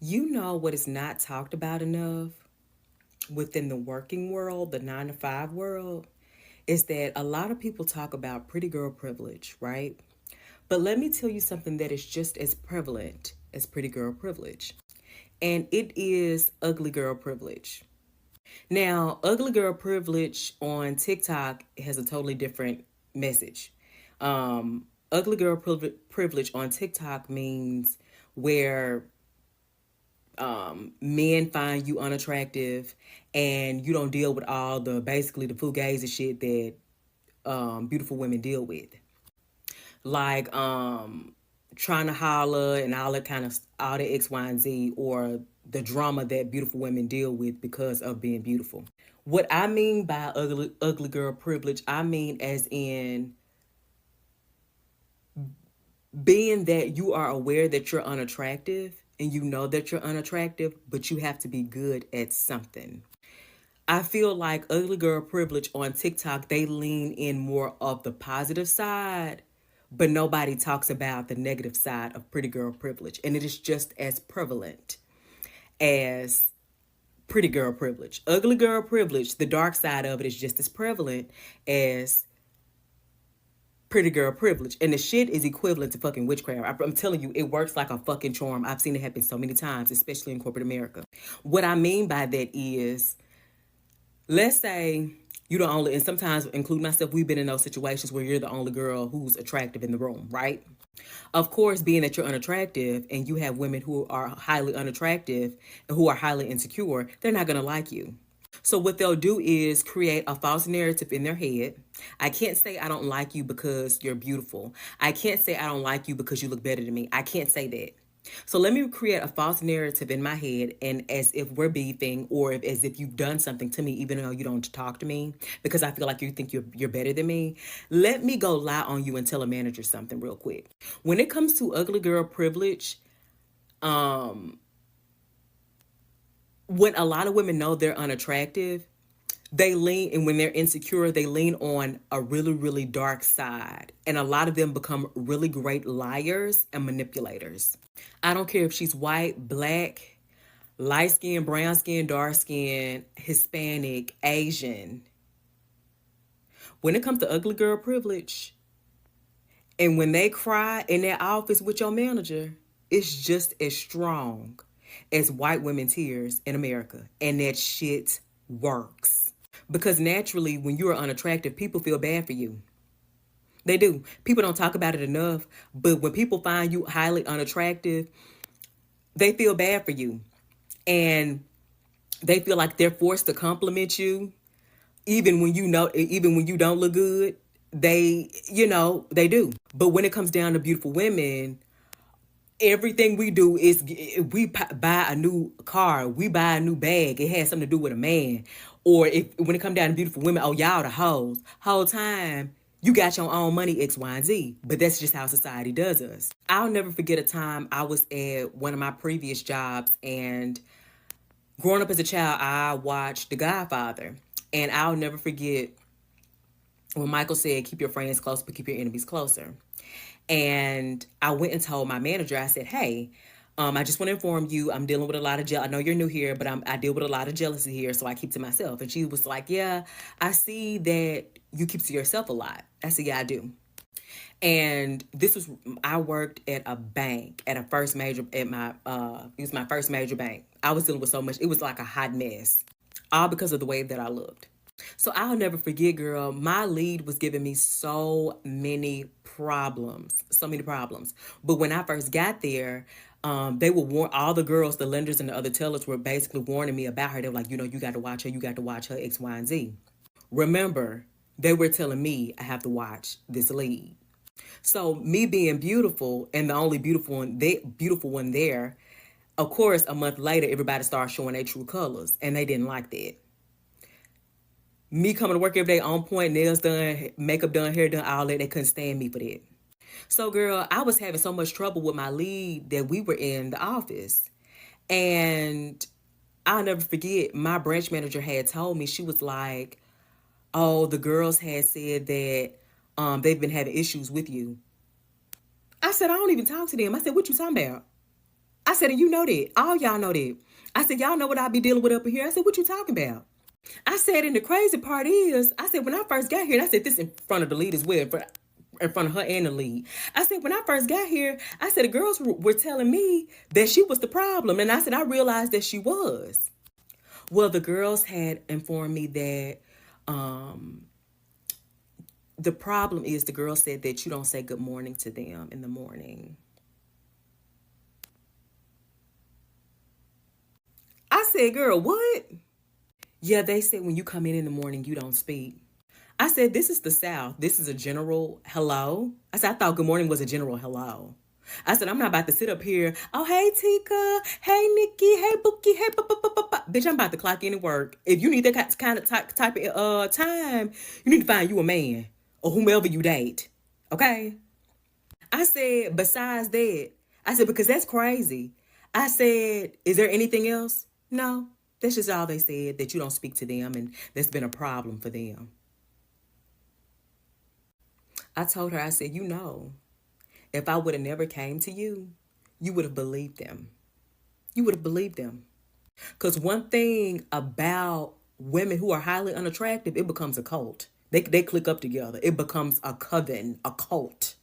You know what is not talked about enough within the working world, the 9 to 5 world, is that a lot of people talk about pretty girl privilege, right? But let me tell you something that is just as prevalent as pretty girl privilege, and it is ugly girl privilege. Now, ugly girl privilege on TikTok has a totally different message. Ugly girl privilege on TikTok means where men find you unattractive and you don't deal with all the basically the fugazi shit that beautiful women deal with, like trying to holler and all that kind of all the X, Y, and Z, or the drama that beautiful women deal with because of being beautiful. What I mean by ugly girl privilege, I mean as in being that you are aware that you're unattractive and you know that you're unattractive, but you have to be good at something. I feel like ugly girl privilege on TikTok, they lean in more of the positive side, but nobody talks about the negative side of pretty girl privilege. And it is just as prevalent as pretty girl privilege. Ugly girl privilege, the dark side of it is just as prevalent as pretty girl privilege. And the shit is equivalent to fucking witchcraft. I'm telling you, it works like a fucking charm. I've seen it happen so many times, especially in corporate America. What I mean by that is, let's say you the only, and sometimes include myself, we've been in those situations where you're the only girl who's attractive in the room, right? Of course, being that you're unattractive and you have women who are highly unattractive and who are highly insecure, they're not going to like you. So what they'll do is create a false narrative in their head. I can't say I don't like you because you're beautiful. I can't say I don't like you because you look better than me. I can't say that. So let me create a false narrative in my head, and as if we're beefing, or as if you've done something to me, even though you don't talk to me, because I feel like you think you're better than me. Let me go lie on you and tell a manager something real quick. When it comes to ugly girl privilege, when a lot of women know they're unattractive, they lean, and when they're insecure, they lean on a really, really dark side. And a lot of them become really great liars and manipulators. I don't care if she's white, black, light skin, brown skin, dark skin, Hispanic, Asian. When it comes to ugly girl privilege, and when they cry in their office with your manager, it's just as strong as white women tears in America. And that shit works. Because naturally, when you're unattractive, people feel bad for you. They do. People don't talk about it enough, but when people find you highly unattractive, they feel bad for you. And they feel like they're forced to compliment you, even when you don't look good. They do. But when it comes down to beautiful women, everything we do is we buy a new car, we buy a new bag. It has something to do with a man. Or if when it come down to beautiful women, oh y'all the hoes. Whole time you got your own money, X, Y, and Z. But that's just how society does us. I'll never forget a time I was at one of my previous jobs, and growing up as a child, I watched The Godfather. And I'll never forget when Michael said, keep your friends close, but keep your enemies closer. And I went and told my manager, I said, hey, I just want to inform you, I'm dealing with a lot of I know you're new here, but I deal with a lot of jealousy here, so I keep to myself. And she was like, yeah, I see that you keep to yourself a lot. I said, yeah, I do. And I worked at a bank at a first major, it was my first major bank. I was dealing with so much, it was like a hot mess, all because of the way that I looked. So I'll never forget, girl, my lead was giving me so many problems, so many problems. But when I first got there, they were all the girls, the lenders and the other tellers were basically warning me about her. They were like, you got to watch her, you got to watch her, X, Y, and Z. Remember, they were telling me I have to watch this lead. So me being beautiful and the only beautiful one there, of course, a month later, everybody started showing their true colors, and they didn't like that. Me coming to work every day on point, nails done, makeup done, hair done, all that, they couldn't stand me for that. So, girl, I was having so much trouble with my lead that we were in the office. And I'll never forget, my branch manager had told me, she was like, oh, the girls had said that they've been having issues with you. I said, I don't even talk to them. I said, what you talking about? I said, and you know that. All y'all know that. I said, y'all know what I be dealing with up in here. I said, what you talking about? I said, and the crazy part is, I said, when I first got here, and I said this in front of the lead as well, in front of her and the lead. I said, when I first got here, I said, the girls were telling me that she was the problem. And I said, I realized that she was. Well, the girls had informed me that the problem is the girl said that you don't say good morning to them in the morning. I said, girl, what? Yeah, they said when you come in the morning, you don't speak. I said, this is the South. This is a general hello. I said, I thought good morning was a general hello. I said, I'm not about to sit up here. Oh, hey, Tika. Hey, Nikki. Hey, Bookie. Hey, bitch, I'm about to clock in and work. If you need that kind of type of time, you need to find you a man or whomever you date. Okay? I said, besides that, I said, because that's crazy. I said, is there anything else? No. That's just all they said, that you don't speak to them and that's been a problem for them. I told her, I said, you know, if I would have never came to you, you would have believed them. You would have believed them. Because one thing about women who are highly unattractive, it becomes a cult. They click up together. It becomes a coven, a cult.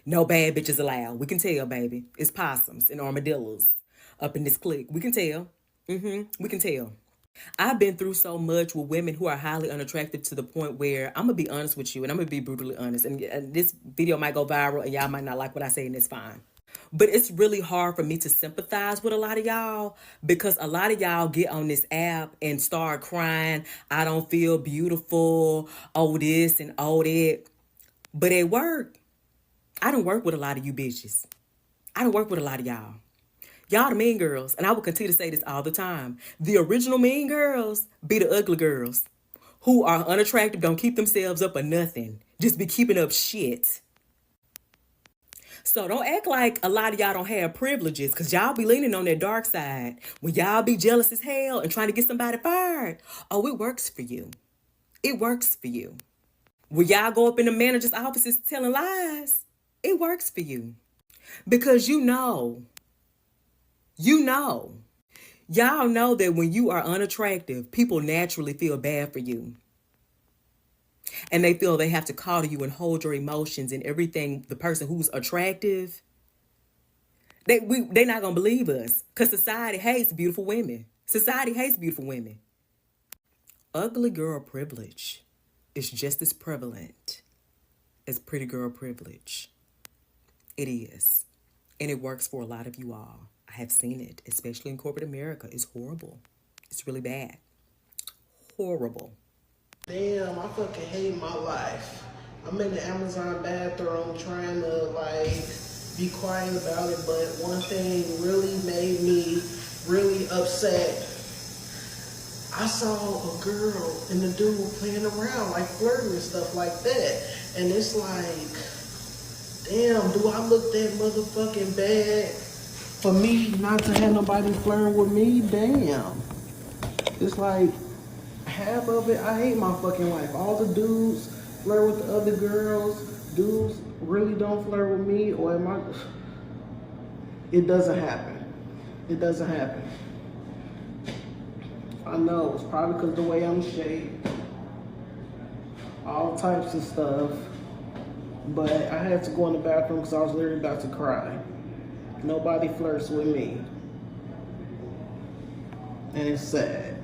No bad bitches allowed. We can tell, baby. It's possums and armadillos up in this clique. We can tell. We can tell. I've been through so much with women who are highly unattractive to the point where I'm going to be honest with you and I'm going to be brutally honest. And this video might go viral and y'all might not like what I say and it's fine. But it's really hard for me to sympathize with a lot of y'all because a lot of y'all get on this app and start crying. I don't feel beautiful. Oh, this and oh, that. But at work, I don't work with a lot of you bitches. I don't work with a lot of y'all. Y'all the mean girls, and I will continue to say this all the time. The original mean girls be the ugly girls who are unattractive, don't keep themselves up or nothing. Just be keeping up shit. So don't act like a lot of y'all don't have privileges because y'all be leaning on that dark side. When y'all be jealous as hell and trying to get somebody fired, oh, it works for you. It works for you. When y'all go up in the manager's offices telling lies, it works for you. Because you know, y'all know that when you are unattractive, people naturally feel bad for you. And they feel they have to call to you and hold your emotions and everything. The person who's attractive, they're not going to believe us because society hates beautiful women. Society hates beautiful women. Ugly girl privilege is just as prevalent as pretty girl privilege. It is. And it works for a lot of you all. I have seen it, especially in corporate America. It's horrible. It's really bad. Horrible. Damn, I fucking hate my life. I'm in the Amazon bathroom trying to be quiet about it, but one thing really made me really upset. I saw a girl and the dude playing around, flirting and stuff like that. And it's like, damn, do I look that motherfucking bad for me not to have nobody flirting with me? Damn. It's like, half of it, I hate my fucking life. All the dudes flirt with the other girls. Dudes really don't flirt with me, or am I? It doesn't happen. It doesn't happen. I know, it's probably because the way I'm shaped. All types of stuff. But I had to go in the bathroom because I was literally about to cry. Nobody flirts with me. And it's sad.